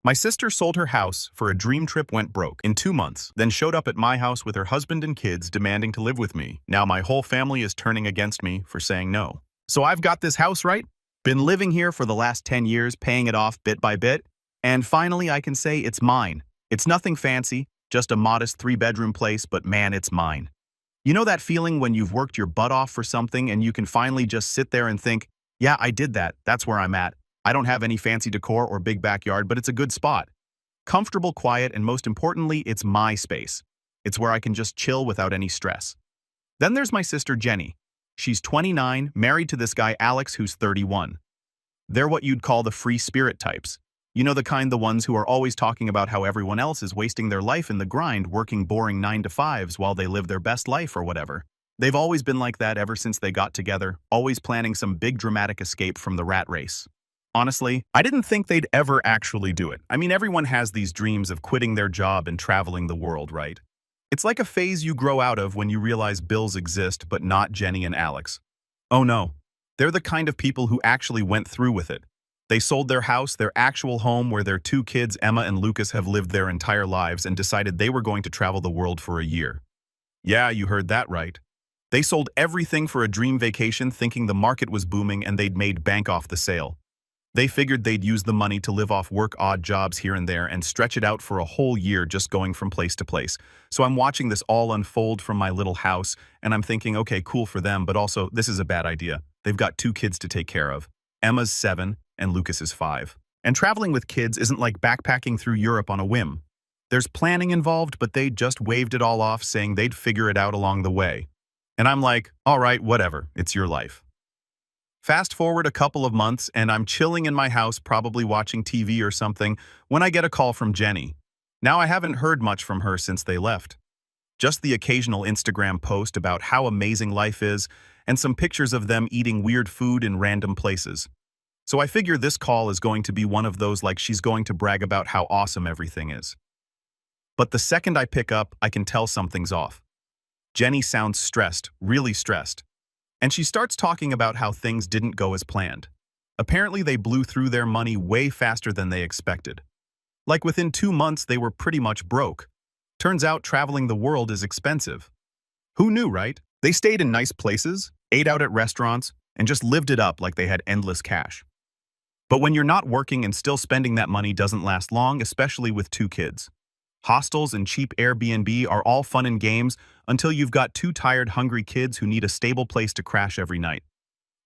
My sister sold her house for a dream trip, went broke in 2 months, then showed up at my house with her husband and kids demanding to live with me. Now my whole family is turning against me for saying no. So I've got this house, right? Been living here for the last 10 years, paying it off bit by bit, and finally I can say it's mine. It's nothing fancy, just a modest 3-bedroom place, but man, it's mine. You know that feeling when you've worked your butt off for something and you can finally just sit there and think, yeah, I did that. That's where I'm at. I don't have any fancy decor or big backyard, but it's a good spot. Comfortable, quiet, and most importantly, it's my space. It's where I can just chill without any stress. Then there's my sister Jenny. She's 29, married to this guy Alex who's 31. They're what you'd call the free spirit types. You know, the ones who are always talking about how everyone else is wasting their life in the grind, working boring 9-to-5s while they live their best life or whatever. They've always been like that ever since they got together, always planning some big dramatic escape from the rat race. Honestly, I didn't think they'd ever actually do it. I mean, everyone has these dreams of quitting their job and traveling the world, right? It's like a phase you grow out of when you realize bills exist, but not Jenny and Alex. Oh no, they're the kind of people who actually went through with it. They sold their house, their actual home where their 2 kids, Emma and Lucas, have lived their entire lives, and decided they were going to travel the world for a year. Yeah, you heard that right. They sold everything for a dream vacation thinking the market was booming and they'd made bank off the sale. They figured they'd use the money to live off work odd jobs here and there and stretch it out for a whole year just going from place to place. So I'm watching this all unfold from my little house and I'm thinking, okay, cool for them, but also this is a bad idea. They've got 2 kids to take care of. Emma's 7 and Lucas is 5. And traveling with kids isn't like backpacking through Europe on a whim. There's planning involved, but they just waved it all off saying they'd figure it out along the way. And I'm like, all right, whatever, it's your life. Fast forward a couple of months, and I'm chilling in my house, probably watching TV or something, when I get a call from Jenny. Now I haven't heard much from her since they left. Just the occasional Instagram post about how amazing life is, and some pictures of them eating weird food in random places. So I figure this call is going to be one of those like she's going to brag about how awesome everything is. But the second I pick up, I can tell something's off. Jenny sounds stressed, really stressed. And she starts talking about how things didn't go as planned. Apparently they blew through their money way faster than they expected. Like within 2 months they were pretty much broke. Turns out traveling the world is expensive. Who knew, right? They stayed in nice places, ate out at restaurants, and just lived it up like they had endless cash. But when you're not working and still spending that money doesn't last long, especially with 2 kids. Hostels and cheap Airbnb are all fun and games until you've got 2 tired, hungry kids who need a stable place to crash every night.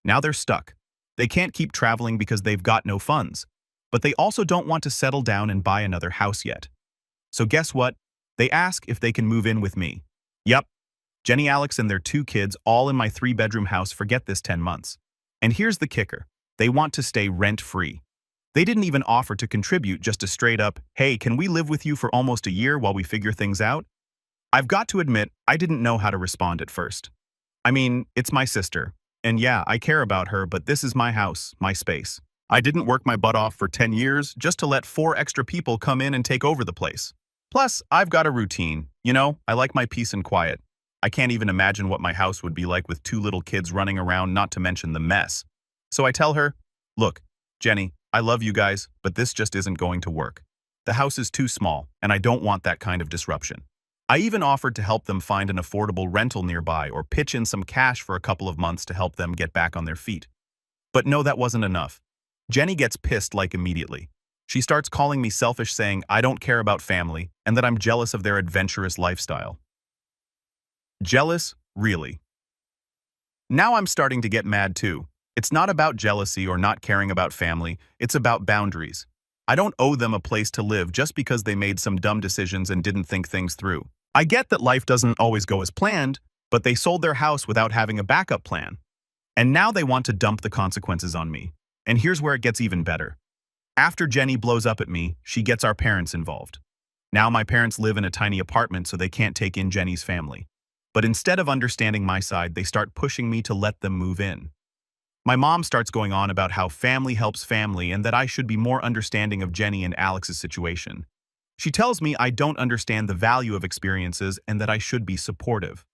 Now they're stuck. They can't keep traveling because they've got no funds, but they also don't want to settle down and buy another house yet. So guess what? They ask if they can move in with me. Yep, Jenny, Alex, and their 2 kids all in my 3-bedroom house for get this 10 months. And here's the kicker. They want to stay rent-free. They didn't even offer to contribute, just a straight-up, hey, can we live with you for almost a year while we figure things out? I've got to admit, I didn't know how to respond at first. I mean, it's my sister. And yeah, I care about her, but this is my house, my space. I didn't work my butt off for 10 years just to let 4 extra people come in and take over the place. Plus, I've got a routine. You know, I like my peace and quiet. I can't even imagine what my house would be like with 2 little kids running around, not to mention the mess. So I tell her, look, Jenny, I love you guys, but this just isn't going to work. The house is too small, and I don't want that kind of disruption. I even offered to help them find an affordable rental nearby or pitch in some cash for a couple of months to help them get back on their feet. But no, that wasn't enough. Jenny gets pissed like immediately. She starts calling me selfish, saying I don't care about family and that I'm jealous of their adventurous lifestyle. Jealous? Really? Now I'm starting to get mad too. It's not about jealousy or not caring about family, it's about boundaries. I don't owe them a place to live just because they made some dumb decisions and didn't think things through. I get that life doesn't always go as planned, but they sold their house without having a backup plan. And now they want to dump the consequences on me. And here's where it gets even better. After Jenny blows up at me, she gets our parents involved. Now my parents live in a tiny apartment, so they can't take in Jenny's family. But instead of understanding my side, they start pushing me to let them move in. My mom starts going on about how family helps family and that I should be more understanding of Jenny and Alex's situation. She tells me I don't understand the value of experiences and that I should be supportive.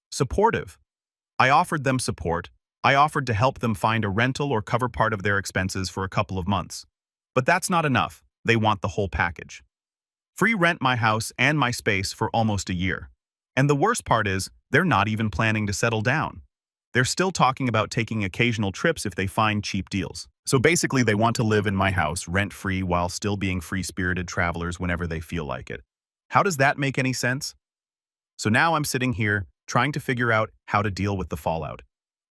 Supportive? I offered them support. I offered to help them find a rental or cover part of their expenses for a couple of months. But that's not enough. They want the whole package. Free rent my house and my space for almost a year. And the worst part is, they're not even planning to settle down. They're still talking about taking occasional trips if they find cheap deals. So basically, they want to live in my house rent-free while still being free-spirited travelers whenever they feel like it. How does that make any sense? So now I'm sitting here, trying to figure out how to deal with the fallout.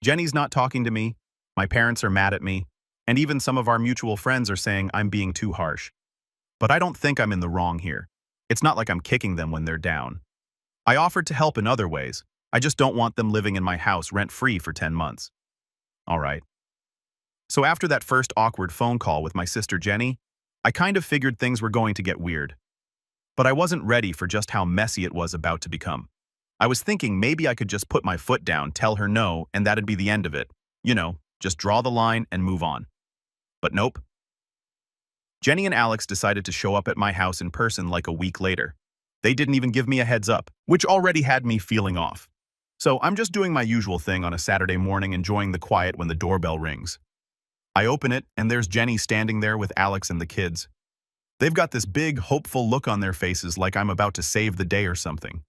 Jenny's not talking to me, my parents are mad at me, and even some of our mutual friends are saying I'm being too harsh. But I don't think I'm in the wrong here. It's not like I'm kicking them when they're down. I offered to help in other ways. I just don't want them living in my house rent-free for 10 months. All right. So after that first awkward phone call with my sister Jenny, I kind of figured things were going to get weird. But I wasn't ready for just how messy it was about to become. I was thinking maybe I could just put my foot down, tell her no, and that'd be the end of it. You know, just draw the line and move on. But nope. Jenny and Alex decided to show up at my house in person like a week later. They didn't even give me a heads up, which already had me feeling off. So I'm just doing my usual thing on a Saturday morning, enjoying the quiet when the doorbell rings. I open it, and there's Jenny standing there with Alex and the kids. They've got this big, hopeful look on their faces like I'm about to save the day or something.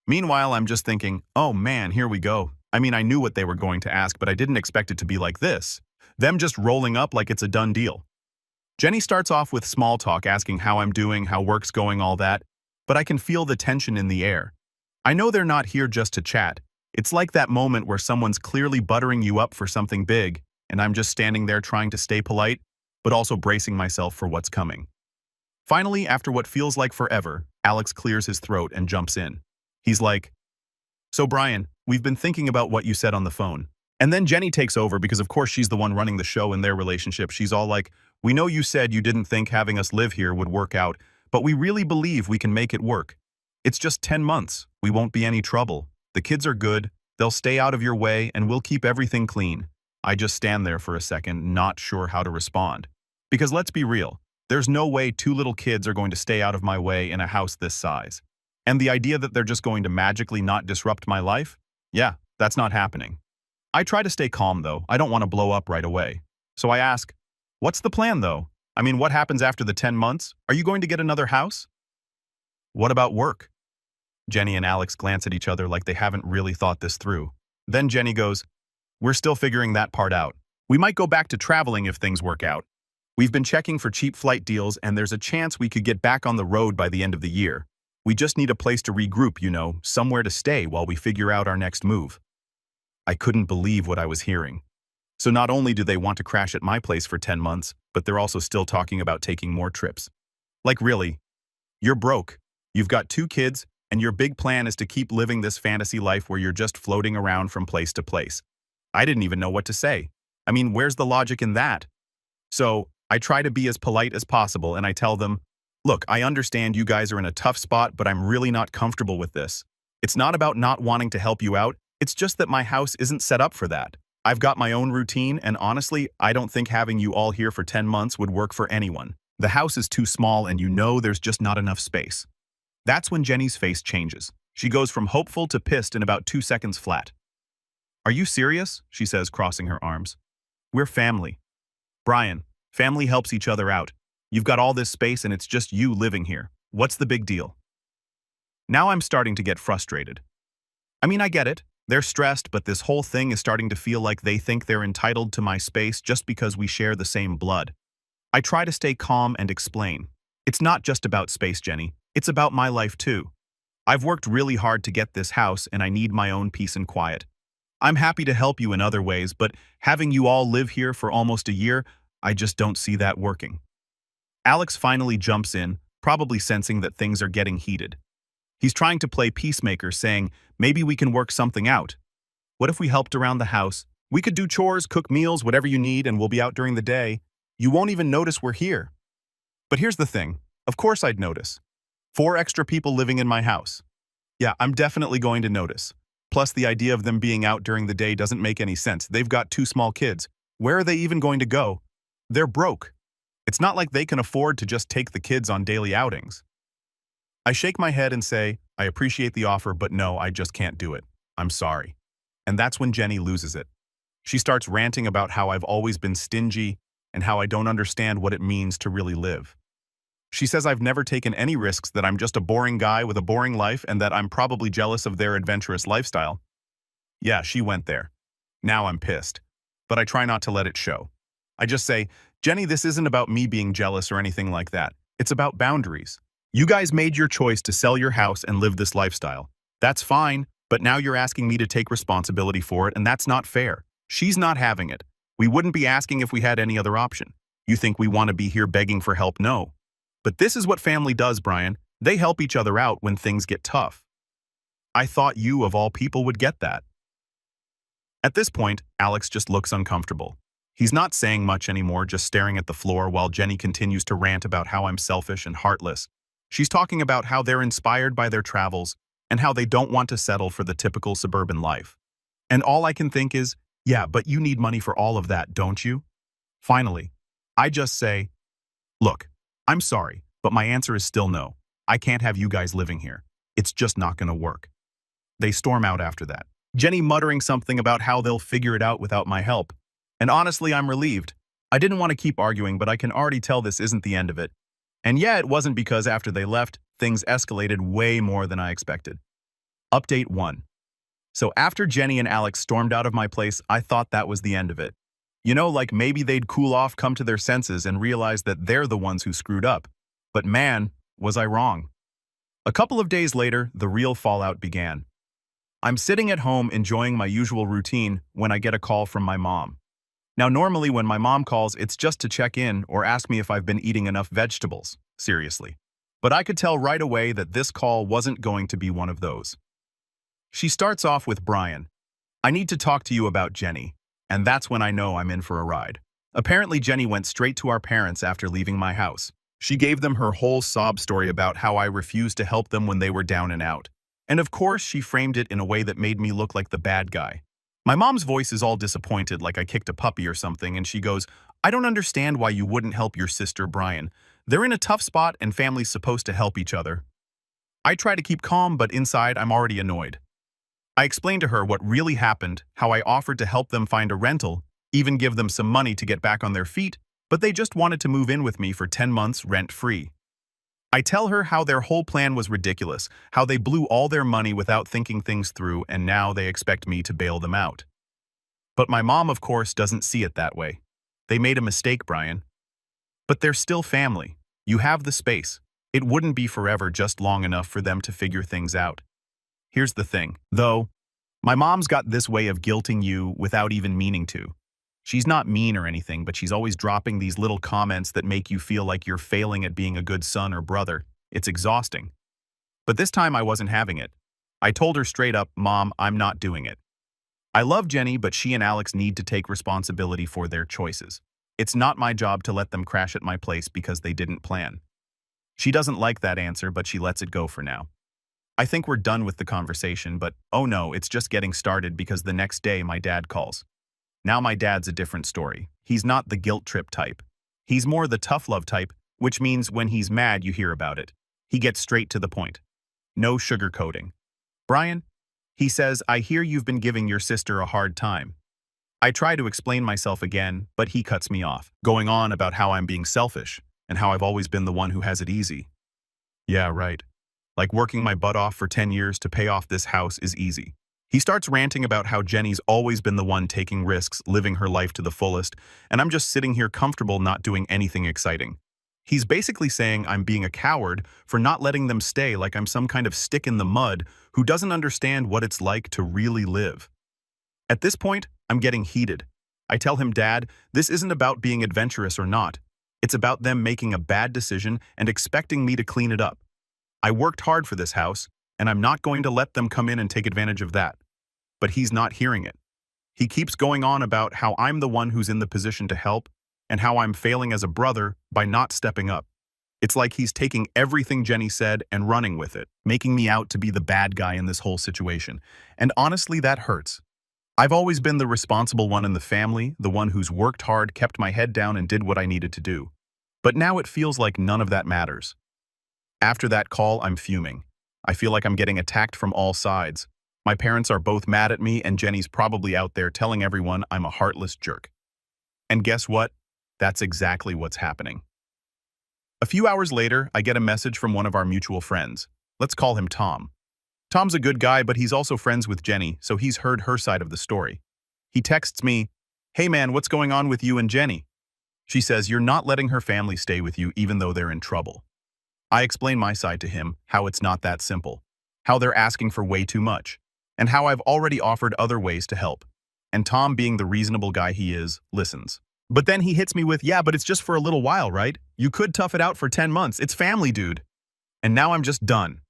Meanwhile, I'm just thinking, oh man, here we go. I mean, I knew what they were going to ask, but I didn't expect it to be like this. Them just rolling up like it's a done deal. Jenny starts off with small talk, asking how I'm doing, how work's going, all that, but I can feel the tension in the air. I know they're not here just to chat. It's like that moment where someone's clearly buttering you up for something big, and I'm just standing there trying to stay polite, but also bracing myself for what's coming. Finally, after what feels like forever, Alex clears his throat and jumps in. He's like, "So Brian, we've been thinking about what you said on the phone." And then Jenny takes over because of course she's the one running the show in their relationship. She's all like, "We know you said you didn't think having us live here would work out, but we really believe we can make it work. It's just 10 months. We won't be any trouble. The kids are good. They'll stay out of your way and we'll keep everything clean." I just stand there for a second, not sure how to respond. Because let's be real, there's no way 2 little kids are going to stay out of my way in a house this size. And the idea that they're just going to magically not disrupt my life? Yeah, that's not happening. I try to stay calm though. I don't want to blow up right away. So I ask, "What's the plan though? I mean, what happens after the 10 months? Are you going to get another house?" "What about work?" Jenny and Alex glance at each other like they haven't really thought this through. Then Jenny goes, "We're still figuring that part out. We might go back to traveling if things work out. We've been checking for cheap flight deals and there's a chance we could get back on the road by the end of the year. We just need a place to regroup, you know, somewhere to stay while we figure out our next move." I couldn't believe what I was hearing. So not only do they want to crash at my place for 10 months, but they're also still talking about taking more trips. Like really? You're broke. You've got 2 kids, and your big plan is to keep living this fantasy life where you're just floating around from place to place. I didn't even know what to say. I mean, where's the logic in that? So I try to be as polite as possible and I tell them, "Look, I understand you guys are in a tough spot, but I'm really not comfortable with this. It's not about not wanting to help you out. It's just that my house isn't set up for that. I've got my own routine, and honestly, I don't think having you all here for 10 months would work for anyone. The house is too small and you know there's just not enough space." That's when Jenny's face changes. She goes from hopeful to pissed in about 2 seconds flat. "Are you serious?" she says, crossing her arms. "We're family. Brian, family helps each other out. You've got all this space and it's just you living here. What's the big deal?" Now I'm starting to get frustrated. I mean, I get it. They're stressed, but this whole thing is starting to feel like they think they're entitled to my space just because we share the same blood. I try to stay calm and explain. It's not just about space, Jenny. It's about my life too. I've worked really hard to get this house and I need my own peace and quiet. I'm happy to help you in other ways, but having you all live here for almost a year, I just don't see that working. Alex finally jumps in, probably sensing that things are getting heated. He's trying to play peacemaker, saying, "Maybe we can work something out. What if we helped around the house? We could do chores, cook meals, whatever you need, and we'll be out during the day. You won't even notice we're here." But here's the thing. Of course I'd notice. 4 extra people living in my house. Yeah, I'm definitely going to notice. Plus, the idea of them being out during the day doesn't make any sense. They've got 2 small kids. Where are they even going to go? They're broke. It's not like they can afford to just take the kids on daily outings. I shake my head and say, "I appreciate the offer, but no, I just can't do it. I'm sorry." And that's when Jenny loses it. She starts ranting about how I've always been stingy and how I don't understand what it means to really live. She says I've never taken any risks, that I'm just a boring guy with a boring life, and that I'm probably jealous of their adventurous lifestyle. Yeah, she went there. Now I'm pissed. But I try not to let it show. I just say, Jenny, this isn't about me being jealous or anything like that. It's about boundaries. You guys made your choice to sell your house and live this lifestyle. That's fine, but now you're asking me to take responsibility for it, and that's not fair. She's not having it. We wouldn't be asking if we had any other option. You think we want to be here begging for help? No. But this is what family does, Brian. They help each other out when things get tough. I thought you, of all people, would get that. At this point, Alex just looks uncomfortable. He's not saying much anymore, just staring at the floor while Jenny continues to rant about how I'm selfish and heartless. She's talking about how they're inspired by their travels and how they don't want to settle for the typical suburban life. And all I can think is, yeah, but you need money for all of that, don't you? Finally, I just say, look, I'm sorry, but my answer is still no. I can't have you guys living here. It's just not going to work. They storm out after that, Jenny muttering something about how they'll figure it out without my help. And honestly, I'm relieved. I didn't want to keep arguing, but I can already tell this isn't the end of it. And yeah, it wasn't, because after they left, things escalated way more than I expected. Update 1. So after Jenny and Alex stormed out of my place, I thought that was the end of it. You know, like maybe they'd cool off, come to their senses, and realize that they're the ones who screwed up. But man, was I wrong. A couple of days later, the real fallout began. I'm sitting at home enjoying my usual routine when I get a call from my mom. Now, normally when my mom calls, it's just to check in or ask me if I've been eating enough vegetables. Seriously. But I could tell right away that this call wasn't going to be one of those. She starts off with, Brian, I need to talk to you about Jenny. And that's when I know I'm in for a ride. Apparently, Jenny went straight to our parents after leaving my house. She gave them her whole sob story about how I refused to help them when they were down and out. And of course, she framed it in a way that made me look like the bad guy. My mom's voice is all disappointed, like I kicked a puppy or something, and she goes, I don't understand why you wouldn't help your sister, Brian. They're in a tough spot and family's supposed to help each other. I try to keep calm, but inside I'm already annoyed. I explained to her what really happened, how I offered to help them find a rental, even give them some money to get back on their feet, but they just wanted to move in with me for 10 months rent-free. I tell her how their whole plan was ridiculous, how they blew all their money without thinking things through, and now they expect me to bail them out. But my mom, of course, doesn't see it that way. They made a mistake, Brian. But they're still family. You have the space. It wouldn't be forever, just long enough for them to figure things out. Here's the thing, though. My mom's got this way of guilting you without even meaning to. She's not mean or anything, but she's always dropping these little comments that make you feel like you're failing at being a good son or brother. It's exhausting. But this time I wasn't having it. I told her straight up, Mom, I'm not doing it. I love Jenny, but she and Alex need to take responsibility for their choices. It's not my job to let them crash at my place because they didn't plan. She doesn't like that answer, but she lets it go for now. I think we're done with the conversation, but oh no, it's just getting started because the next day my dad calls. Now my dad's a different story. He's not the guilt trip type. He's more the tough love type, which means when he's mad you hear about it. He gets straight to the point. No sugarcoating. Brian, he says, I hear you've been giving your sister a hard time. I try to explain myself again, but he cuts me off, going on about how I'm being selfish and how I've always been the one who has it easy. Yeah, right. Like working my butt off for 10 years to pay off this house is easy. He starts ranting about how Jenny's always been the one taking risks, living her life to the fullest, and I'm just sitting here comfortable not doing anything exciting. He's basically saying I'm being a coward for not letting them stay, like I'm some kind of stick in the mud who doesn't understand what it's like to really live. At this point, I'm getting heated. I tell him, Dad, this isn't about being adventurous or not. It's about them making a bad decision and expecting me to clean it up. I worked hard for this house, and I'm not going to let them come in and take advantage of that. But he's not hearing it. He keeps going on about how I'm the one who's in the position to help and how I'm failing as a brother by not stepping up. It's like he's taking everything Jenny said and running with it, making me out to be the bad guy in this whole situation. And honestly, that hurts. I've always been the responsible one in the family, the one who's worked hard, kept my head down, and did what I needed to do. But now it feels like none of that matters. After that call, I'm fuming. I feel like I'm getting attacked from all sides. My parents are both mad at me, and Jenny's probably out there telling everyone I'm a heartless jerk. And guess what? That's exactly what's happening. A few hours later, I get a message from one of our mutual friends. Let's call him Tom. Tom's a good guy, but he's also friends with Jenny, so he's heard her side of the story. He texts me, "Hey man, what's going on with you and Jenny?" She says, "You're not letting her family stay with you even though they're in trouble." I explain my side to him, how it's not that simple, how they're asking for way too much, and how I've already offered other ways to help. And Tom, being the reasonable guy he is, listens. But then he hits me with, "Yeah, but it's just for a little while, right? You could tough it out for 10 months. It's family, dude." And now I'm just done.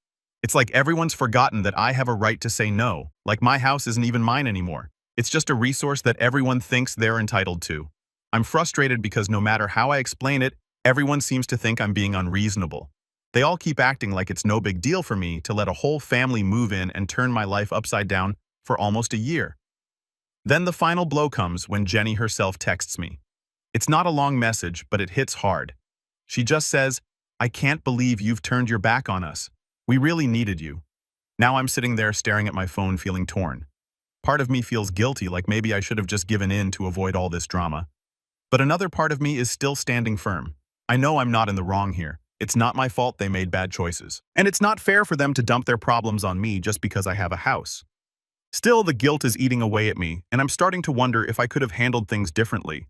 It's like everyone's forgotten that I have a right to say no, like my house isn't even mine anymore. It's just a resource that everyone thinks they're entitled to. I'm frustrated because no matter how I explain it, everyone seems to think I'm being unreasonable. They all keep acting like it's no big deal for me to let a whole family move in and turn my life upside down for almost a year. Then the final blow comes when Jenny herself texts me. It's not a long message, but it hits hard. She just says, "I can't believe you've turned your back on us. We really needed you." Now I'm sitting there staring at my phone feeling torn. Part of me feels guilty, like maybe I should have just given in to avoid all this drama. But another part of me is still standing firm. I know I'm not in the wrong here. It's not my fault they made bad choices. And it's not fair for them to dump their problems on me just because I have a house. Still, the guilt is eating away at me, and I'm starting to wonder if I could have handled things differently.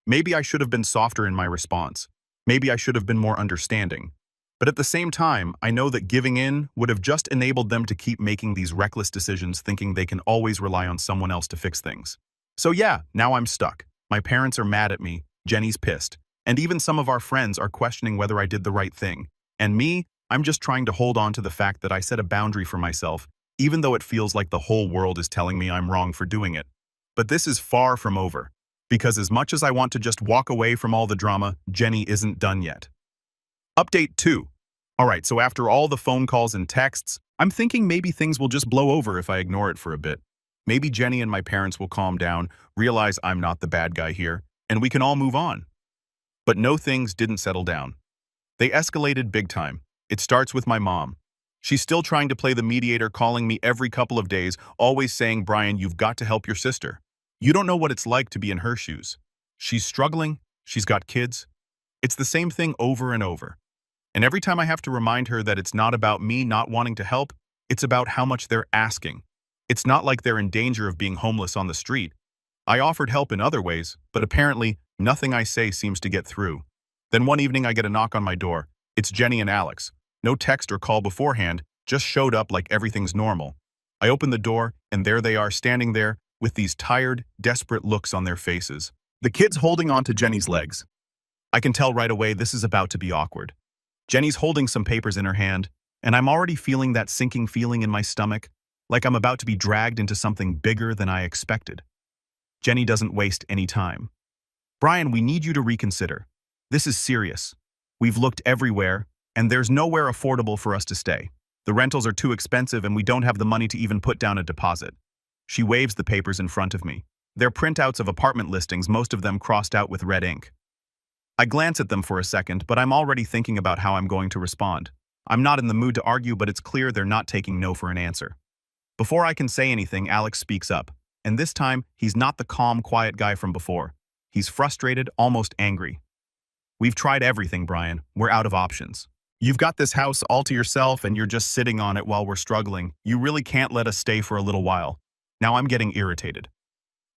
Maybe I should have been softer in my response. Maybe I should have been more understanding. But at the same time, I know that giving in would have just enabled them to keep making these reckless decisions, thinking they can always rely on someone else to fix things. So yeah, now I'm stuck. My parents are mad at me, Jenny's pissed, and even some of our friends are questioning whether I did the right thing. And me, I'm just trying to hold on to the fact that I set a boundary for myself, even though it feels like the whole world is telling me I'm wrong for doing it. But this is far from over, because as much as I want to just walk away from all the drama, Jenny isn't done yet. Update 2. Alright, so after all the phone calls and texts, I'm thinking maybe things will just blow over if I ignore it for a bit. Maybe Jenny and my parents will calm down, realize I'm not the bad guy here, and we can all move on. But no, things didn't settle down. They escalated big time. It starts with my mom. She's still trying to play the mediator, calling me every couple of days, always saying, "Brian, you've got to help your sister. You don't know what it's like to be in her shoes. She's struggling, she's got kids." It's the same thing over and over. And every time I have to remind her that it's not about me not wanting to help, it's about how much they're asking. It's not like they're in danger of being homeless on the street. I offered help in other ways, but apparently nothing I say seems to get through. Then one evening I get a knock on my door. It's Jenny and Alex. No text or call beforehand, just showed up like everything's normal. I open the door, and there they are standing there with these tired, desperate looks on their faces. The kids holding on to Jenny's legs. I can tell right away this is about to be awkward. Jenny's holding some papers in her hand, and I'm already feeling that sinking feeling in my stomach, like I'm about to be dragged into something bigger than I expected. Jenny doesn't waste any time. "Brian, we need you to reconsider. This is serious. We've looked everywhere, and there's nowhere affordable for us to stay. The rentals are too expensive and we don't have the money to even put down a deposit." She waves the papers in front of me. They're printouts of apartment listings, most of them crossed out with red ink. I glance at them for a second, but I'm already thinking about how I'm going to respond. I'm not in the mood to argue, but it's clear they're not taking no for an answer. Before I can say anything, Alex speaks up. And this time, he's not the calm, quiet guy from before. He's frustrated, almost angry. "We've tried everything, Brian. We're out of options. You've got this house all to yourself and you're just sitting on it while we're struggling. You really can't let us stay for a little while." Now I'm getting irritated.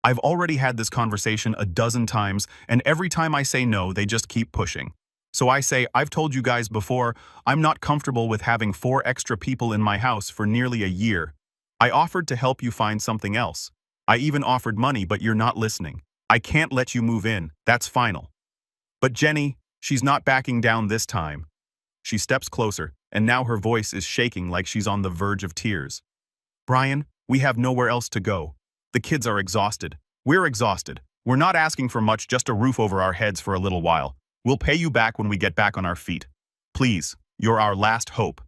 I've already had this conversation a dozen times, and every time I say no, they just keep pushing. So I say, "I've told you guys before, I'm not comfortable with having 4 extra people in my house for nearly a year. I offered to help you find something else. I even offered money, but you're not listening. I can't let you move in. That's final." But Jenny, she's not backing down this time. She steps closer, and now her voice is shaking like she's on the verge of tears. "Brian, we have nowhere else to go. The kids are exhausted. We're exhausted. We're not asking for much, just a roof over our heads for a little while. We'll pay you back when we get back on our feet. Please, you're our last hope."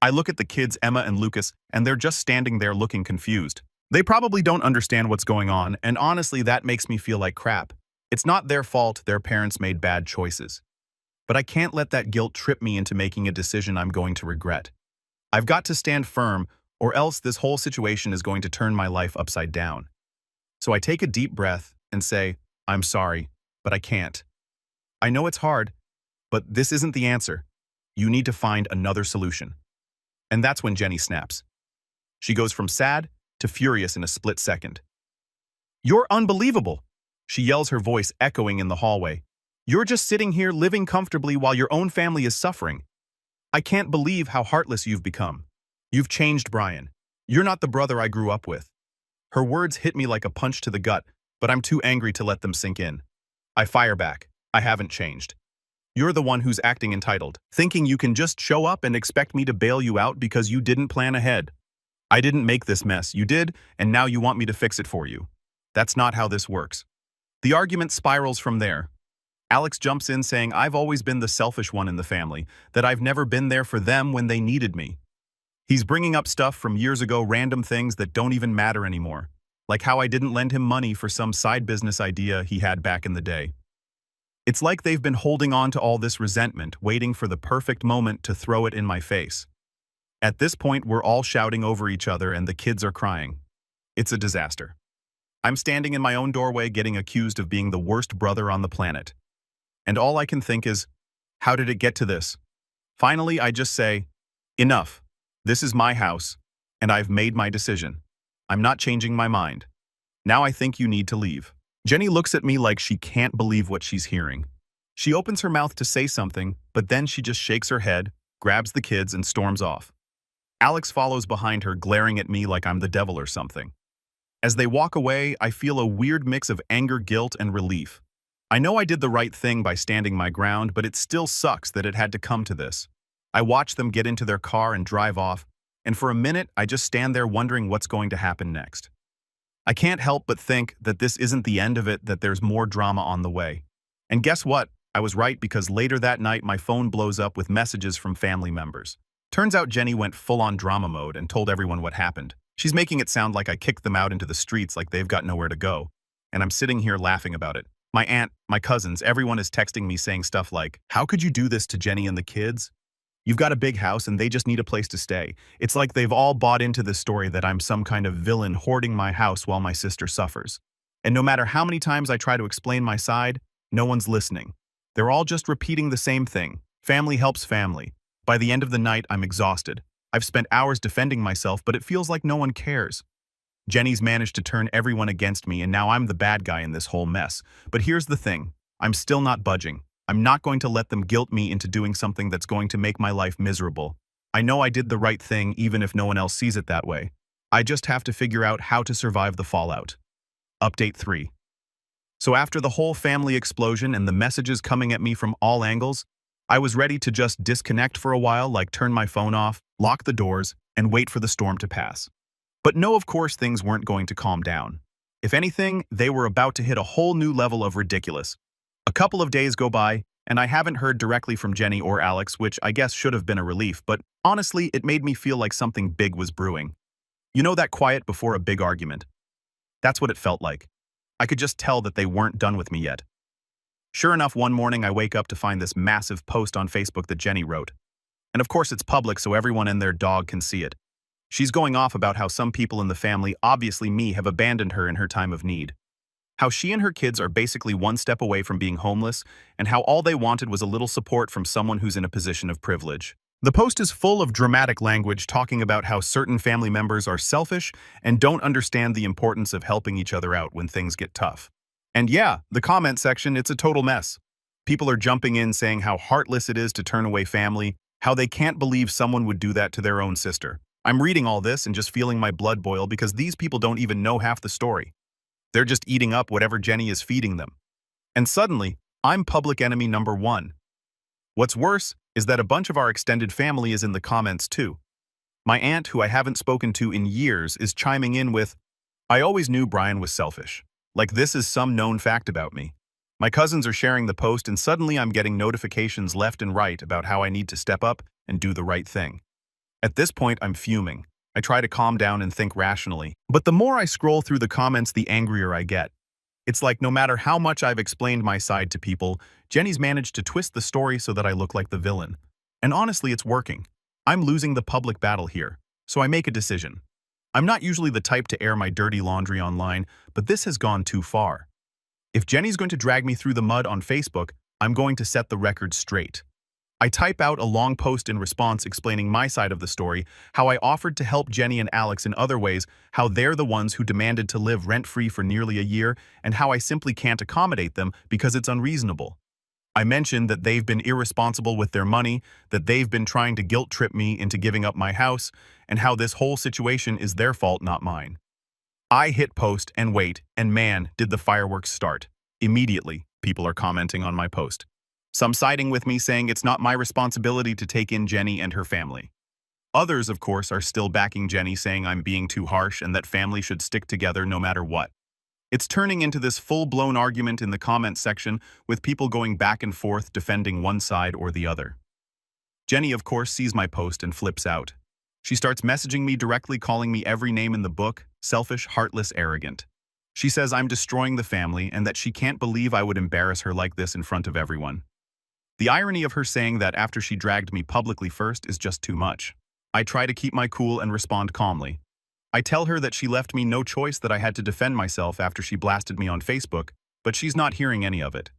I look at the kids, Emma and Lucas, and they're just standing there looking confused. They probably don't understand what's going on, and honestly, that makes me feel like crap. It's not their fault their parents made bad choices. But I can't let that guilt trip me into making a decision I'm going to regret. I've got to stand firm, or else this whole situation is going to turn my life upside down. So I take a deep breath and say, "I'm sorry, but I can't. I know it's hard, But this isn't the answer. You need to find another solution. And that's when Jenny snaps. She goes from sad to furious in a split second. You're unbelievable, she yells, her voice echoing in the hallway. You're just sitting here living comfortably while your own family is suffering. I can't believe how heartless you've become. You've changed, Brian. You're not the brother I grew up with. Her words hit me like a punch to the gut, but I'm too angry to let them sink in. I fire back. I haven't changed. You're the one who's acting entitled, thinking you can just show up and expect me to bail you out because you didn't plan ahead. I didn't make this mess, you did, and now you want me to fix it for you. That's not how this works. The argument spirals from there. Alex jumps in saying I've always been the selfish one in the family, that I've never been there for them when they needed me. He's bringing up stuff from years ago, random things that don't even matter anymore, like how I didn't lend him money for some side business idea he had back in the day. It's like they've been holding on to all this resentment, waiting for the perfect moment to throw it in my face. At this point, we're all shouting over each other and the kids are crying. It's a disaster. I'm standing in my own doorway getting accused of being the worst brother on the planet. And all I can think is, how did it get to this? Finally, I just say, enough. This is my house, and I've made my decision. I'm not changing my mind. Now I think you need to leave. Jenny looks at me like she can't believe what she's hearing. She opens her mouth to say something, but then she just shakes her head, grabs the kids, and storms off. Alex follows behind her, glaring at me like I'm the devil or something. As they walk away, I feel a weird mix of anger, guilt, and relief. I know I did the right thing by standing my ground, but it still sucks that it had to come to this. I watch them get into their car and drive off, and for a minute, I just stand there wondering what's going to happen next. I can't help but think that this isn't the end of it, that there's more drama on the way. And guess what? I was right, because later that night, my phone blows up with messages from family members. Turns out Jenny went full-on drama mode and told everyone what happened. She's making it sound like I kicked them out into the streets like they've got nowhere to go. And I'm sitting here laughing about it. My aunt, my cousins, everyone is texting me saying stuff like, how could you do this to Jenny and the kids? You've got a big house and they just need a place to stay. It's like they've all bought into this story that I'm some kind of villain hoarding my house while my sister suffers. And no matter how many times I try to explain my side, no one's listening. They're all just repeating the same thing. Family helps family. By the end of the night, I'm exhausted. I've spent hours defending myself, but it feels like no one cares. Jenny's managed to turn everyone against me, and now I'm the bad guy in this whole mess. But here's the thing. I'm still not budging. I'm not going to let them guilt me into doing something that's going to make my life miserable. I know I did the right thing even if no one else sees it that way. I just have to figure out how to survive the fallout. Update 3. So after the whole family explosion and the messages coming at me from all angles, I was ready to just disconnect for a while, like turn my phone off, lock the doors, and wait for the storm to pass. But no, of course, things weren't going to calm down. If anything, they were about to hit a whole new level of ridiculous. A couple of days go by, and I haven't heard directly from Jenny or Alex, which I guess should have been a relief, but honestly, it made me feel like something big was brewing. You know that quiet before a big argument? That's what it felt like. I could just tell that they weren't done with me yet. Sure enough, one morning I wake up to find this massive post on Facebook that Jenny wrote. And of course it's public, so everyone and their dog can see it. She's going off about how some people in the family, obviously me, have abandoned her in her time of need. How she and her kids are basically one step away from being homeless, and how all they wanted was a little support from someone who's in a position of privilege. The post is full of dramatic language talking about how certain family members are selfish and don't understand the importance of helping each other out when things get tough. And yeah, the comment section, it's a total mess. People are jumping in saying how heartless it is to turn away family, how they can't believe someone would do that to their own sister. I'm reading all this and just feeling my blood boil because these people don't even know half the story. They're just eating up whatever Jenny is feeding them. And suddenly, I'm public enemy number 1. What's worse is that a bunch of our extended family is in the comments too. My aunt, who I haven't spoken to in years, is chiming in with, I always knew Brian was selfish. Like this is some known fact about me. My cousins are sharing the post and suddenly I'm getting notifications left and right about how I need to step up and do the right thing. At this point, I'm fuming. I try to calm down and think rationally, but the more I scroll through the comments, the angrier I get. It's like no matter how much I've explained my side to people, Jenny's managed to twist the story so that I look like the villain. And honestly, it's working. I'm losing the public battle here, so I make a decision. I'm not usually the type to air my dirty laundry online, but this has gone too far. If Jenny's going to drag me through the mud on Facebook, I'm going to set the record straight. I type out a long post in response explaining my side of the story, how I offered to help Jenny and Alex in other ways, how they're the ones who demanded to live rent-free for nearly a year, and how I simply can't accommodate them because it's unreasonable. I mentioned that they've been irresponsible with their money, that they've been trying to guilt-trip me into giving up my house, and how this whole situation is their fault, not mine. I hit post and wait, and man, did the fireworks start. Immediately, people are commenting on my post. Some siding with me saying it's not my responsibility to take in Jenny and her family. Others, of course, are still backing Jenny, saying I'm being too harsh and that family should stick together no matter what. It's turning into this full-blown argument in the comments section, with people going back and forth defending one side or the other. Jenny, of course, sees my post and flips out. She starts messaging me directly, calling me every name in the book: selfish, heartless, arrogant. She says I'm destroying the family and that she can't believe I would embarrass her like this in front of everyone. The irony of her saying that after she dragged me publicly first is just too much. I try to keep my cool and respond calmly. I tell her that she left me no choice, that I had to defend myself after she blasted me on Facebook, but she's not hearing any of it.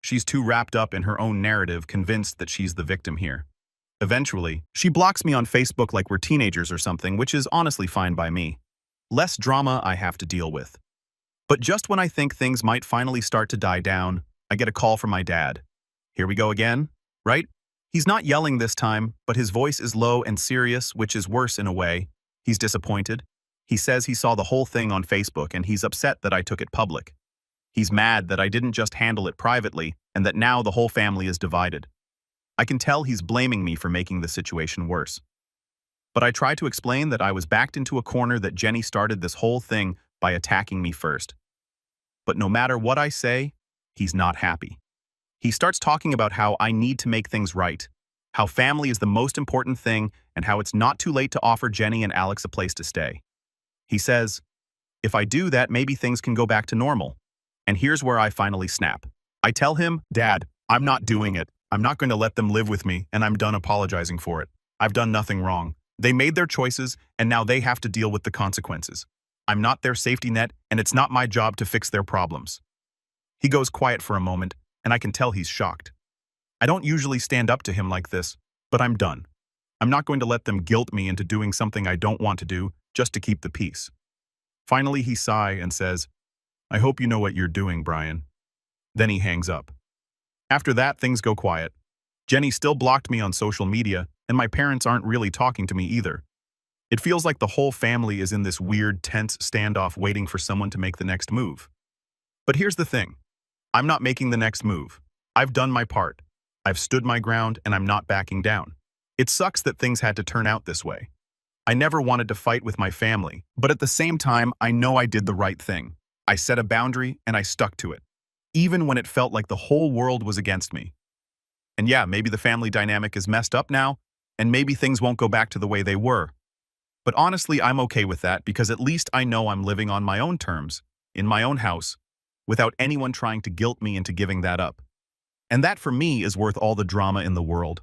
She's too wrapped up in her own narrative, convinced that she's the victim here. Eventually, she blocks me on Facebook like we're teenagers or something, which is honestly fine by me. Less drama I have to deal with. But just when I think things might finally start to die down, I get a call from my dad. Here we go again, right? He's not yelling this time, but his voice is low and serious, which is worse in a way. He's disappointed. He says he saw the whole thing on Facebook and he's upset that I took it public. He's mad that I didn't just handle it privately and that now the whole family is divided. I can tell he's blaming me for making the situation worse. But I try to explain that I was backed into a corner, that Jenny started this whole thing by attacking me first. But no matter what I say, he's not happy. He starts talking about how I need to make things right, how family is the most important thing, and how it's not too late to offer Jenny and Alex a place to stay. He says, if I do that, maybe things can go back to normal. And here's where I finally snap. I tell him, Dad, I'm not doing it. I'm not going to let them live with me, and I'm done apologizing for it. I've done nothing wrong. They made their choices, and now they have to deal with the consequences. I'm not their safety net, and it's not my job to fix their problems. He goes quiet for a moment, and I can tell he's shocked. I don't usually stand up to him like this, but I'm done. I'm not going to let them guilt me into doing something I don't want to do just to keep the peace. Finally, he sighs and says, I hope you know what you're doing, Brian. Then he hangs up. After that, things go quiet. Jenny still blocked me on social media, and my parents aren't really talking to me either. It feels like the whole family is in this weird, tense standoff waiting for someone to make the next move. But here's the thing. I'm not making the next move. I've done my part. I've stood my ground, and I'm not backing down. It sucks that things had to turn out this way. I never wanted to fight with my family, but at the same time, I know I did the right thing. I set a boundary, and I stuck to it, even when it felt like the whole world was against me. And yeah, maybe the family dynamic is messed up now, and maybe things won't go back to the way they were. But honestly, I'm okay with that, because at least I know I'm living on my own terms, in my own house, without anyone trying to guilt me into giving that up. And that, for me, is worth all the drama in the world.